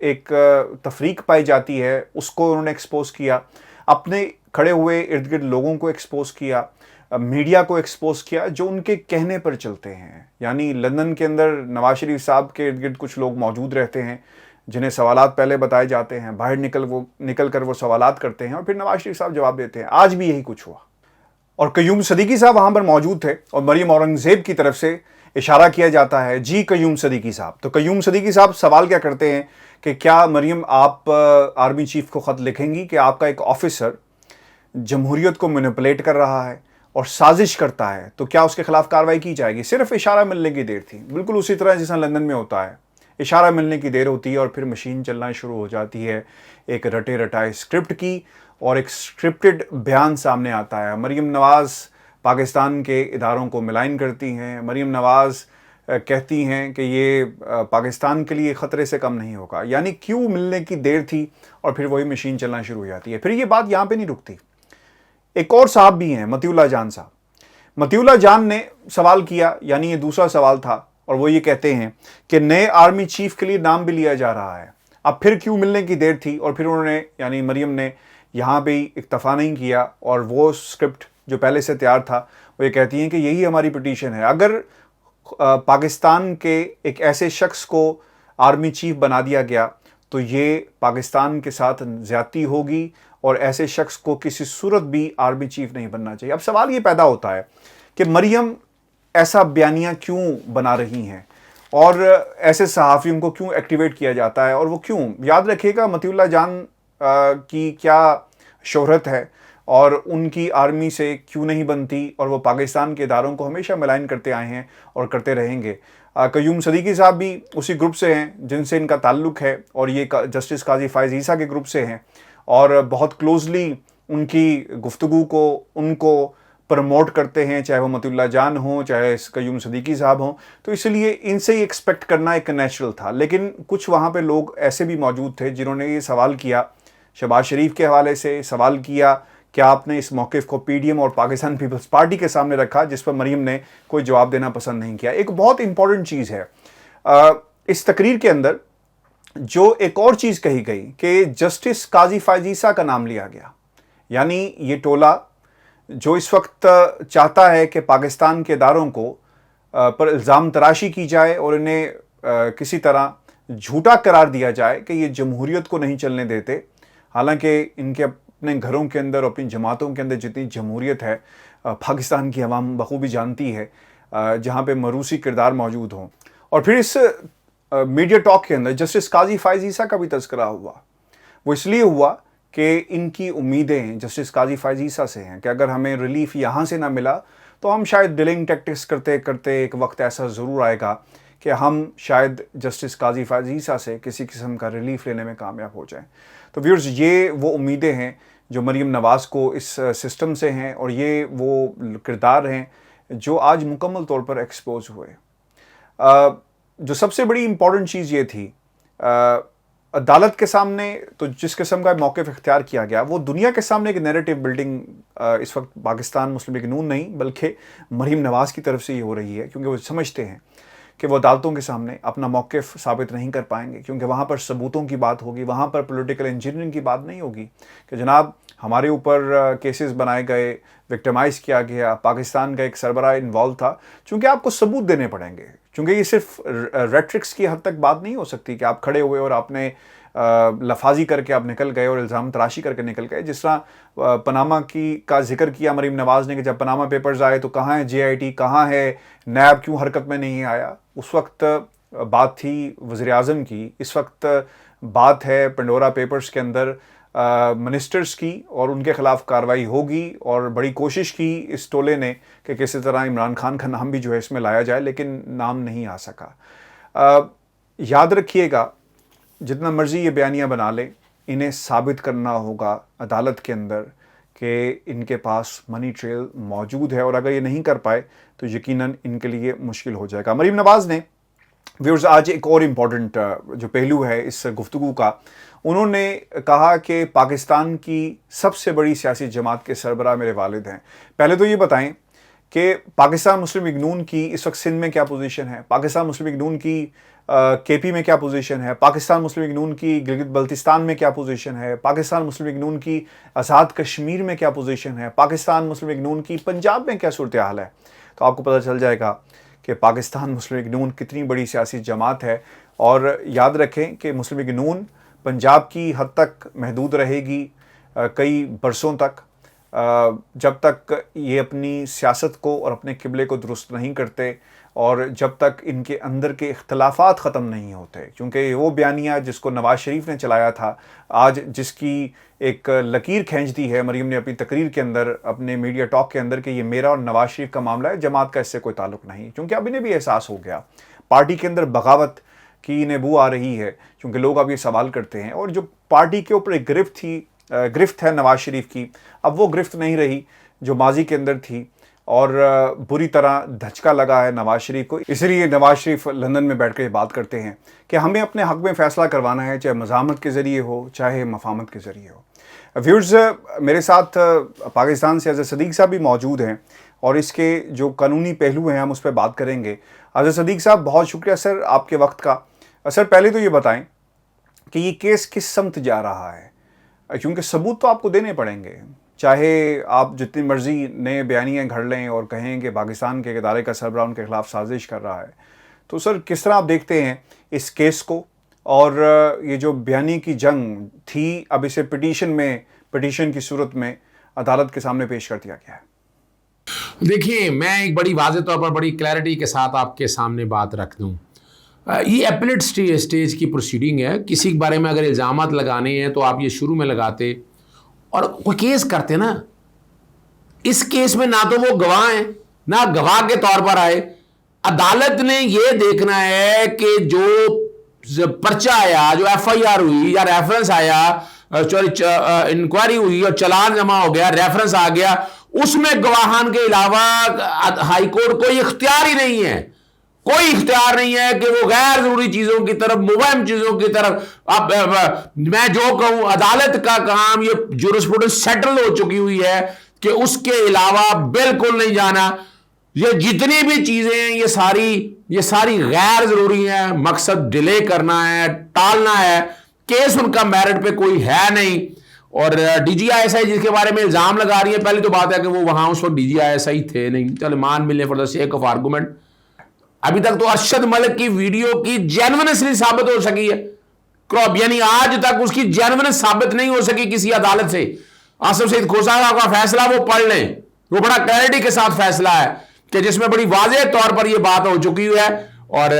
ایک تفریق پائی جاتی ہے اس کو انہوں نے ایکسپوز کیا، اپنے کھڑے ہوئے ارد گرد لوگوں کو ایکسپوز کیا، میڈیا کو ایکسپوز کیا جو ان کے کہنے پر چلتے ہیں. یعنی لندن کے اندر نواز شریف صاحب کے ارد گرد کچھ لوگ موجود رہتے ہیں جنہیں سوالات پہلے بتائے جاتے ہیں، باہر نکل کر وہ سوالات کرتے ہیں اور پھر نواز شریف صاحب جواب دیتے ہیں. آج بھی یہی کچھ ہوا اور قیوم صدیقی صاحب وہاں پر موجود تھے اور مریم اورنگزیب کی طرف سے اشارہ کیا جاتا ہے، جی قیوم صدیقی صاحب. تو قیوم صدیقی صاحب سوال کیا کرتے ہیں کہ کیا مریم آپ آرمی چیف کو خط لکھیں گی کہ آپ کا ایک آفیسر جمہوریت کو مینیپولیٹ کر رہا ہے اور سازش کرتا ہے تو کیا اس کے خلاف کارروائی کی جائے گی؟ صرف اشارہ ملنے کی دیر تھی، بالکل اسی طرح جس طرح لندن میں ہوتا ہے، اشارہ ملنے کی دیر ہوتی ہے اور پھر مشین چلنا شروع ہو جاتی ہے ایک رٹے رٹائے اسکرپٹ کی، اور ایک اسکرپٹڈ بیان سامنے آتا ہے. مریم نواز پاکستان کے اداروں کو ملائن کرتی ہیں، مریم نواز کہتی ہیں کہ یہ پاکستان کے لیے خطرے سے کم نہیں ہوگا. یعنی کیوں ملنے کی دیر تھی اور پھر وہی مشین چلنا شروع ہو جاتی ہے. پھر یہ بات یہاں پہ نہیں رکتی، ایک اور صاحب بھی ہیں، مطیع اللہ جان صاحب. مطیع اللہ جان نے سوال کیا، یعنی یہ دوسرا سوال تھا، اور وہ یہ کہتے ہیں کہ نئے آرمی چیف کے لیے نام بھی لیا جا رہا ہے، اب پھر کیوں ملنے کی دیر تھی؟ اور پھر انہوں نے یعنی مریم نے یہاں پہ اکتفا نہیں کیا اور وہ اسکرپٹ جو پہلے سے تیار تھا وہ یہ کہتی ہیں کہ یہی ہماری پٹیشن ہے. اگر پاکستان کے ایک ایسے شخص کو آرمی چیف بنا دیا گیا تو یہ پاکستان کے ساتھ زیادتی ہوگی اور ایسے شخص کو کسی صورت بھی آرمی چیف نہیں بننا چاہیے. اب سوال یہ پیدا ہوتا ہے کہ مریم ایسا بیانیہ کیوں بنا رہی ہیں اور ایسے صحافیوں کو کیوں ایکٹیویٹ کیا جاتا ہے، اور وہ کیوں؟ یاد رکھیے گا مطیع اللہ جان کی کیا شہرت ہے اور ان کی آرمی سے کیوں نہیں بنتی، اور وہ پاکستان کے اداروں کو ہمیشہ ملائن کرتے آئے ہیں اور کرتے رہیں گے. قیوم صدیقی صاحب بھی اسی گروپ سے ہیں جن سے ان کا تعلق ہے، اور یہ جسٹس قاضی فائز عیسیٰ کے گروپ سے ہیں اور بہت کلوزلی ان کی گفتگو کو ان کو پروموٹ کرتے ہیں، چاہے وہ مطیع اللہ جان ہوں چاہے قیوم صدیقی صاحب ہوں. تو اس لیے ان سے ہی ایکسپیکٹ کرنا ایک نیچرل تھا. لیکن کچھ وہاں پہ لوگ ایسے بھی موجود تھے جنہوں نے یہ سوال کیا، شہباز شریف کے حوالے سے سوال کیا کہ آپ نے اس موقف کو پی ڈی ایم اور پاکستان پیپلز پارٹی کے سامنے رکھا، جس پر مریم نے کوئی جواب دینا پسند نہیں کیا. ایک بہت امپورٹنٹ چیز ہے اس تقریر کے اندر، جو ایک اور چیز کہی گئی کہ جسٹس قاضی فائز عیسیٰ کا نام لیا گیا. یعنی یہ ٹولہ جو اس وقت چاہتا ہے کہ پاکستان کے اداروں کو پر الزام تراشی کی جائے اور انہیں کسی طرح جھوٹا قرار دیا جائے کہ یہ جمہوریت کو نہیں چلنے دیتے، حالانکہ ان کے اپنے گھروں کے اندر اپنی جماعتوں کے اندر جتنی جمہوریت ہے پاکستان کی عوام بخوبی جانتی ہے، جہاں پہ مروسی کردار موجود ہوں. اور پھر اس میڈیا ٹاک کے اندر جسٹس قاضی فائز عیسیٰ کا بھی تذکرہ ہوا. وہ اس لیے ہوا کہ ان کی امیدیں جسٹس قاضی فائز عیسیٰ سے ہیں کہ اگر ہمیں ریلیف یہاں سے نہ ملا تو ہم شاید ڈیلنگ ٹیکٹکس کرتے کرتے ایک وقت ایسا ضرور آئے گا کہ ہم شاید جسٹس قاضی فائز عیسیٰ سے کسی قسم کا ریلیف لینے میں کامیاب ہو جائیں. تو ویورز، یہ وہ امیدیں ہیں جو مریم نواز کو اس سسٹم سے ہیں، اور یہ وہ کردار ہیں جو آج مکمل طور پر ایکسپوز ہوئے. جو سب سے بڑی امپورٹنٹ چیز یہ تھی، عدالت کے سامنے تو جس قسم کا موقف اختیار کیا گیا وہ دنیا کے سامنے ایک نیریٹو بلڈنگ اس وقت پاکستان مسلم لیگ نون نہیں بلکہ مریم نواز کی طرف سے ہی ہو رہی ہے، کیونکہ وہ سمجھتے ہیں کہ وہ عدالتوں کے سامنے اپنا موقف ثابت نہیں کر پائیں گے، کیونکہ وہاں پر ثبوتوں کی بات ہوگی، وہاں پر پولیٹیکل انجینئرنگ کی بات نہیں ہوگی کہ جناب ہمارے اوپر کیسز بنائے گئے، وکٹمائز کیا گیا، پاکستان کا ایک سربراہ انوالو تھا. چونکہ آپ کو ثبوت دینے پڑیں گے، چونکہ یہ صرف ریٹرکس کی حد تک بات نہیں ہو سکتی کہ آپ کھڑے ہوئے اور آپ نے لفاظی کر کے آپ نکل گئے اور الزام تراشی کر کے نکل گئے. جس طرح پناما کا ذکر کیا مریم نواز نے کہ جب پناما پیپرز آئے تو کہاں ہے جے آئی ٹی، کہاں ہے نیب، کیوں حرکت میں نہیں آیا؟ اس وقت بات تھی وزیر اعظم کی، اس وقت بات ہے پنڈورا پیپرز کے اندر منسٹرز کی، اور ان کے خلاف کارروائی ہوگی. اور بڑی کوشش کی اس ٹولے نے کہ کسی طرح عمران خان کا نام بھی جو ہے اس میں لایا جائے، لیکن نام نہیں آ سکا. یاد رکھیے گا، جتنا مرضی یہ بیانیہ بنا لیں، انہیں ثابت کرنا ہوگا عدالت کے اندر کہ ان کے پاس منی ٹریل موجود ہے، اور اگر یہ نہیں کر پائے تو یقیناً ان کے لیے مشکل ہو جائے گا. مریم نواز نے ویورز آج ایک اور امپورٹنٹ جو پہلو ہے اس گفتگو کا، انہوں نے کہا کہ پاکستان کی سب سے بڑی سیاسی جماعت کے سربراہ میرے والد ہیں. پہلے تو یہ بتائیں کہ پاکستان مسلم لیگ نون کی اس وقت سندھ میں کیا پوزیشن ہے, پاکستان مسلم لیگ نون کی کے پی میں کیا پوزیشن ہے, پاکستان مسلم لیگ نون کی گلگت بلتستان میں کیا پوزیشن ہے, پاکستان مسلم لیگ نون کی آزاد کشمیر میں کیا پوزیشن ہے, پاکستان مسلم لیگ نون کی پنجاب میں کیا صورتحال ہے. تو آپ کو پتہ چل جائے گا کہ پاکستان مسلم لیگ نون کتنی بڑی سیاسی جماعت ہے. اور یاد رکھیں کہ مسلم لیگ نون پنجاب کی حد تک محدود رہے گی کئی برسوں تک, جب تک یہ اپنی سیاست کو اور اپنے قبلے کو درست نہیں کرتے اور جب تک ان کے اندر کے اختلافات ختم نہیں ہوتے. کیونکہ وہ بیانیہ جس کو نواز شریف نے چلایا تھا, آج جس کی ایک لکیر کھینچ دی ہے مریم نے اپنی تقریر کے اندر, اپنے میڈیا ٹاک کے اندر, کہ یہ میرا اور نواز شریف کا معاملہ ہے, جماعت کا اس سے کوئی تعلق نہیں. کیونکہ اب انہیں بھی احساس ہو گیا پارٹی کے اندر بغاوت کی انہیں بو آ رہی ہے, کیونکہ لوگ اب یہ سوال کرتے ہیں. اور جو پارٹی کے اوپر ایک گرفت ہے نواز شریف کی, اب وہ گرفت نہیں رہی جو ماضی کے اندر تھی, اور بری طرح دھچکا لگا ہے نواز شریف کو. اسی لیے نواز شریف لندن میں بیٹھ کے بات کرتے ہیں کہ ہمیں اپنے حق میں فیصلہ کروانا ہے, چاہے مزاحمت کے ذریعے ہو چاہے مفاہمت کے ذریعے ہو. ویورز, میرے ساتھ پاکستان سے اظہر صدیق صاحب بھی موجود ہیں اور اس کے جو قانونی پہلو ہیں ہم اس پہ بات کریں گے. اظہر صدیق صاحب, بہت شکریہ سر آپ کے وقت کا. سر پہلے تو یہ بتائیں کہ یہ کیس کس سمت جا رہا ہے, کیونکہ ثبوت تو آپ کو دینے پڑیں گے, چاہے آپ جتنی مرضی نئے بیانیے گھڑ لیں اور کہیں کہ پاکستان کے ادارے کا سربراہ ان کے خلاف سازش کر رہا ہے. تو سر کس طرح آپ دیکھتے ہیں اس کیس کو, اور یہ جو بیانی کی جنگ تھی اب اسے پٹیشن کی صورت میں عدالت کے سامنے پیش کر دیا گیا ہے؟ دیکھیے, میں ایک بڑی واضح طور پر بڑی کلیئرٹی کے ساتھ آپ کے سامنے بات رکھ دوں. یہ اپیلیٹ اسٹیج کی پروسیڈنگ ہے. کسی کے بارے میں اگر الزامات لگانے ہیں تو آپ یہ شروع میں لگاتے اور کوئی کیس کرتے نا. اس کیس میں نہ تو وہ گواہ ہیں نہ گواہ کے طور پر آئے. عدالت نے یہ دیکھنا ہے کہ جو پرچہ آیا, جو ایف آئی آر ہوئی یا ریفرنس آیا, انکوائری ہوئی اور چلان جمع ہو گیا, ریفرنس آ گیا, اس میں گواہان کے علاوہ ہائی کورٹ کوئی اختیار ہی نہیں ہے. کوئی اختیار نہیں ہے کہ وہ غیر ضروری چیزوں کی طرف, مبہم چیزوں کی طرف. اب میں جو کہوں, عدالت کا کام, یہ جورسپروڈنس سیٹل ہو چکی ہوئی ہے کہ اس کے علاوہ بالکل نہیں جانا. یہ جتنی بھی چیزیں ہیں یہ ساری غیر ضروری ہیں. مقصد ڈیلے کرنا ہے, ٹالنا ہے. کیس ان کا میرٹ پہ کوئی ہے نہیں. اور D G I S I جس کے بارے میں الزام لگا رہی ہے, پہلی تو بات ہے کہ وہ وہاں اس وقت D G I S I تھے نہیں. چلے مان ملنے for the sake of argument. ابھی تک تو ارشد ملک کی ویڈیو کی جینونس نہیں ثابت ہو سکی ہے. یعنی آج تک اس کی جینونس ثابت نہیں ہو سکی کسی عدالت سے. آصف سعید کھوسا کا فیصلہ وہ پڑھ لیں, وہ بڑا کلیئرٹی کے ساتھ فیصلہ ہے کہ جس میں بڑی واضح طور پر یہ بات ہو چکی ہے اور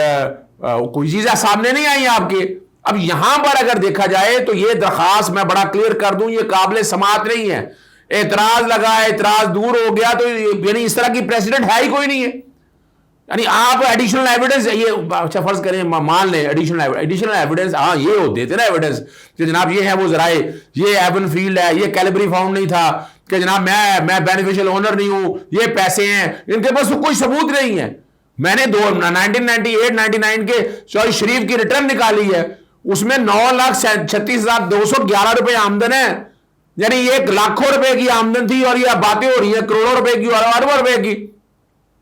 کوئی چیزیں سامنے نہیں آئی آپ کے. اب یہاں پر اگر دیکھا جائے تو یہ درخواست میں بڑا کلیئر کر دوں, یہ قابل سماعت نہیں ہے. اعتراض لگا, اعتراض دور ہو گیا تو یعنی اس طرح کی پریسیڈنٹ ہے ہی کوئی نہیں ہے. یعنی آپ ایڈیشنل ایویڈنس, یہ اچھا فرض کریں مان لیں ایڈیشنل ایویڈنس, ہاں یہ ہو دیتے نا ایویڈنس کہ جناب یہ ہے وہ ذرائع, یہ ایون فیلڈ ہے, یہ کیلیبری فاؤنڈ نہیں تھا, کہ جناب میں بینیفیشل اونر نہیں ہوں, یہ پیسے ہیں. ان کے پاس کوئی ثبوت نہیں ہے. میں نے 1998-99 کے شوری شریف کی ریٹرن نکالی ہے, اس میں 9,36,211 روپے آمدن ہے. یعنی یہ لاکھوں روپے کی آمدن تھی اور یہ باتیں ہو رہی ہیں کروڑوں روپے کی اور اربوں روپے کی.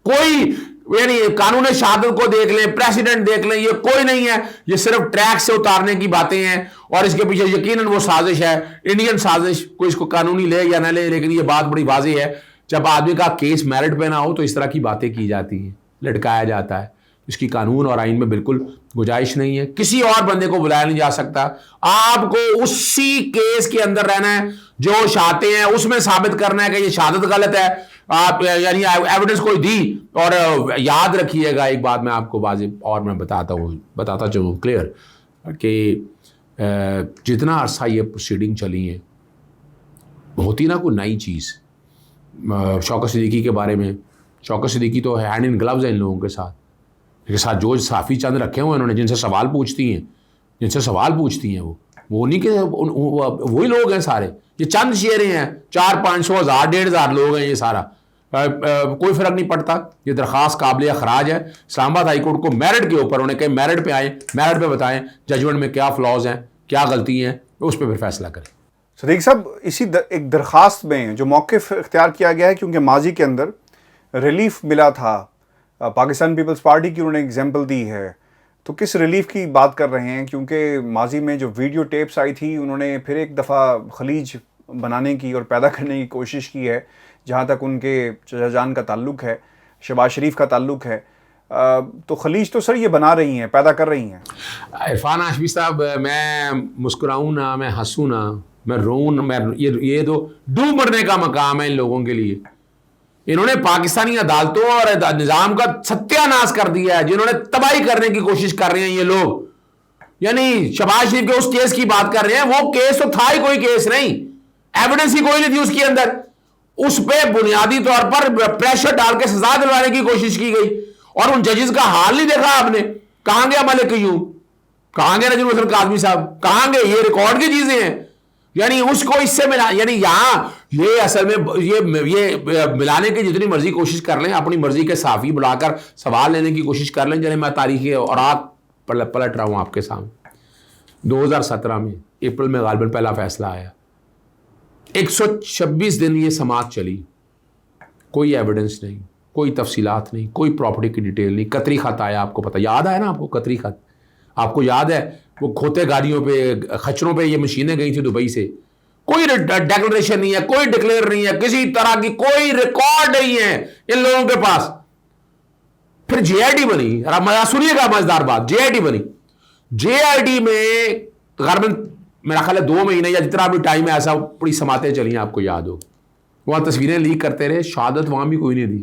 کوئی یعنی قانون شہادت کو دیکھ لیں, پریسیڈنٹ دیکھ لیں, یہ کوئی نہیں ہے. یہ صرف ٹریک سے اتارنے کی باتیں ہیں اور اس کے پیچھے یقیناً وہ سازش ہے, انڈین سازش. کوئی اس کو قانونی لے یا نہ لے, لیکن یہ بات بڑی واضح ہے. جب آدمی کا کیس میرٹ پہ نہ ہو تو اس طرح کی باتیں کی جاتی ہیں, لٹکایا جاتا ہے. اس کی قانون اور آئین میں بالکل گنجائش نہیں ہے. کسی اور بندے کو بلایا نہیں جا سکتا. آپ کو اسی کیس کے اندر رہنا ہے, جو شہادتیں ہیں اس میں ثابت کرنا ہے کہ یہ شہادت غلط ہے. آپ یعنی ایویڈنس کوئی دی. اور یاد رکھیے گا ایک بات میں آپ کو واضح اور میں بتاتا چلوں کلیئر, کہ جتنا عرصہ یہ پروسیڈنگ چلی ہے ہوتی نا کوئی نئی چیز. شوکت صدیقی کے بارے میں, شوکت صدیقی تو ہینڈ ان گلوز ہیں ان لوگوں کے ساتھ جو صحافی چند رکھے ہوئے انہوں نے جن سے سوال پوچھتی ہیں وہ نہیں کہ وہی لوگ ہیں سارے. یہ چند شیریں ہیں, 400-500 1000 1,500 لوگ ہیں. یہ سارا کوئی فرق نہیں پڑتا. یہ درخواست قابل اخراج ہے. اسلام آباد ہائی کورٹ کو میرٹ کے اوپر انہیں کہیں میرٹ پہ آئیں, میرٹ پہ بتائیں ججمنٹ میں کیا فلاز ہیں, کیا غلطی ہیں, اس پہ پھر فیصلہ کریں. صدیق صاحب, اسی ایک درخواست میں جو موقف اختیار کیا گیا ہے, کیونکہ ماضی کے اندر ریلیف ملا تھا, پاکستان پیپلز پارٹی کی انہوں نے اگزامپل دی ہے, تو کس ریلیف کی بات کر رہے ہیں؟ کیونکہ ماضی میں جو ویڈیو ٹیپس آئی تھی انہوں نے پھر ایک دفعہ خلیج بنانے کی اور پیدا کرنے کی کوشش کی ہے, جہاں تک ان کے چچا جان کا تعلق ہے, شہباز شریف کا تعلق ہے. تو خلیج تو سر یہ بنا رہی ہیں, پیدا کر رہی ہیں. عرفان ہاشمی صاحب, میں مسکراؤں نہ, میں ہنسوں نہ, میں روؤں نہ, میں یہ تو ڈوب مرنے کا مقام ہے ان لوگوں کے لیے. انہوں نے پاکستانی عدالتوں اور نظام کا ستیہ ناش کر دیا ہے, جنہوں نے تباہی کرنے کی کوشش کر رہے ہیں یہ لوگ. یعنی شہباز شریف کے اس کیس کی بات کر رہے ہیں, وہ کیس تو تھا ہی کوئی کیس نہیں, ایویڈنس ہی کوئی نہیں تھی اس کے اندر. اس پہ بنیادی طور پر پریشر ڈال کے سزا دلوانے کی کوشش کی گئی, اور ان ججز کا حال نہیں دیکھا آپ نے. کہاں گیا ملک قیوم, کہاں گیا نجم الحسن کاظمی صاحب, کہاں گئے؟ یہ ریکارڈ کی چیزیں ہیں. یعنی اس کو اس سے ملا, یعنی یہاں یہ اصل میں یہ ملانے کی جتنی مرضی کوشش کر لیں, اپنی مرضی کے صحافی بلا کر سوال لینے کی کوشش کر لیں. چلے میں تاریخی اوراق پلٹ رہا ہوں آپ کے سامنے. 2017 میں اپریل میں غالباً پہلا فیصلہ آیا, 126 دن یہ سماعت چلی, کوئی ایویڈنس نہیں, کوئی تفصیلات نہیں, کوئی پراپرٹی کی ڈیٹیل نہیں. قطری خط آیا, آپ کو پتہ, یاد ہے نا آپ کو قطری خط؟ آپ کو یاد ہے وہ کھوتے گاڑیوں پہ, خچروں پہ یہ مشینیں گئی تھیں دبئی سے. کوئی ڈیکلریشن نہیں ہے, کوئی ڈکلیئر نہیں ہے, کسی طرح کی کوئی ریکارڈ نہیں ہے ان لوگوں کے پاس. پھر جے آئی ڈی بنی, سنیے گا مزیدار بات, جے آئی ڈی بنی. جے آئی ڈی میں غالباً میرا خیال ہے 2 مہینے یا جتنا بھی ٹائم ہے, ایسا بڑی سماعتیں چلی ہیں, آپ کو یاد ہو. وہاں تصویریں لیک کرتے رہے, شہادت وہاں بھی کوئی نہیں دی,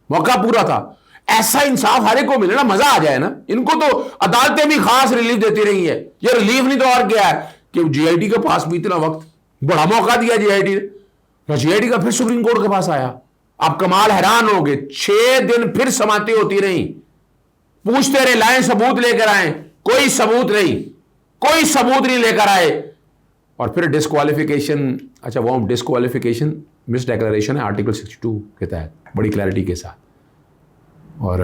موقع پورا تھا. ایسا انصاف ہر ایک کو ملے نا, مزہ آ جائے نا. ان کو تو عدالتیں بھی خاص ریلیف دیتی رہی ہیں, یہ ریلیف نہیں تو اور کیا ہے کہ جے آئی ڈی کے پاس بھی اتنا وقت, بڑا موقع دیا جے آئی ڈی نے. جے آئی ڈی کا پھر سپریم کورٹ کے پاس آیا. آپ کمال حیران ہو گئے, 6 دن پھر سماعتیں ہوتی رہیں, پوچھتے رہے, لائیں ثبوت لے کر آئیں, کوئی ثبوت نہیں, کوئی ثبوت نہیں لے کر آئے. اور پھر ڈسکوالیفیکیشن, اچھا وہ ڈسکوالیفیکیشن مس ڈیکلریشن ہے آرٹیکل 62 کے تحت, بڑی کلیئرٹی کے ساتھ. اور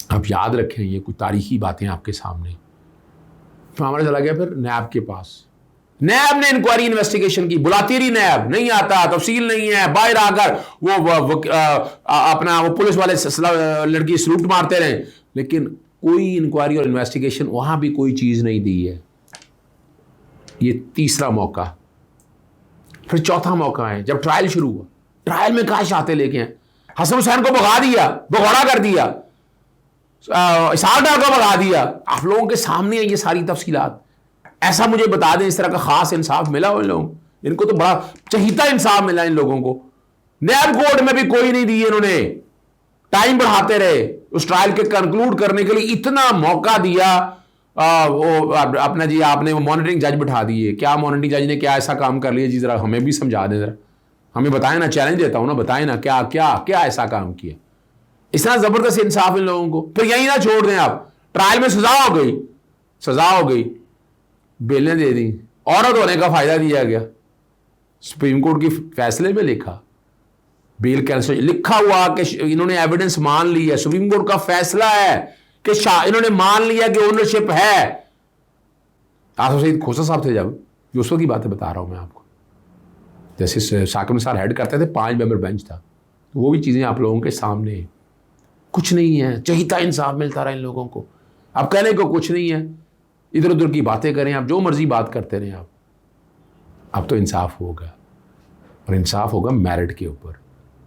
آپ یاد رکھیں, یہ کوئی تاریخی باتیں آپ کے سامنے. پھر ہمارا چلا گیا پھر نیب کے پاس. نیب نے انکوائری انویسٹیگیشن کی, بلاتی رہی نیب, نہیں آتا, تفصیل نہیں ہے, باہر آ کر وہ اپنا وہ پولیس والے لڑکی سلوٹ مارتے رہے, لیکن کوئی انکوائری اور انویسٹیگیشن وہاں بھی کوئی چیز نہیں دی ہے. یہ تیسرا موقع. پھر چوتھا موقع ہے جب ٹرائل شروع ہوا. ٹرائل میں کہاں شاہتے لے کے ہیں, حسن حسین کو بھگا دیا, بھگوڑا کر دیا, اسحاق ڈار کو بھگا دیا. آپ لوگوں کے سامنے ہیں یہ ساری تفصیلات. ایسا مجھے بتا دیں اس طرح کا خاص انصاف ملا ان لوگوں, ان کو تو بڑا چہیتا انصاف ملا ان لوگوں کو. نیب کورٹ میں بھی کوئی نہیں دی انہوں نے, ٹائم بڑھاتے رہے اس ٹرائل کے کنکلوڈ کرنے کے لیے. اتنا موقع دیا اپنا جی, آپ نے وہ مانیٹرنگ جج بٹھا دیے. کیا مانیٹرنگ جج نے کیا ایسا کام کر لیا جی, ذرا ہمیں بھی سمجھا دیں, ذرا ہمیں بتائیں نا, چیلنج دیتا ہوں نا, بتائیں نا کیا کیا کیا ایسا کام کیا. اتنا زبردست انصاف ان لوگوں کو. پھر یہی نہ چھوڑ دیں آپ, ٹرائل میں سزا ہو گئی, بیلیں دے دیں, عورت ہونے کا فائدہ دیا گیا. سپریم کورٹ کی فیصلے میں لکھا بیل کینسل, لکھا ہوا کہ انہوں نے ایویڈنس مان لی ہے. سپریم کورٹ کا فیصلہ ہے کہ انہوں نے مان لیا کہ اونرشپ ہے. آصف سعید کھوسا صاحب تھے جب, اس وقت کی باتیں بتا رہا ہوں میں آپ کو. جیسے ثاقب نثار ہیڈ کرتے تھے, 5 ممبر بینچ تھا, وہ بھی چیزیں آپ لوگوں کے سامنے ہیں. کچھ نہیں ہے, چہیتا انصاف ملتا رہا ان لوگوں کو. اب کہنے کو کچھ نہیں ہے, ادھر ادھر کی باتیں کریں آپ, جو مرضی بات کرتے رہیں آپ. اب تو انصاف ہوگا, اور انصاف ہوگا میرٹ کے اوپر.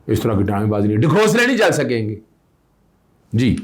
اس طرح کی ڈرامے بازی نہیں, ڈھکوسلے نہیں چل سکیں گے جی.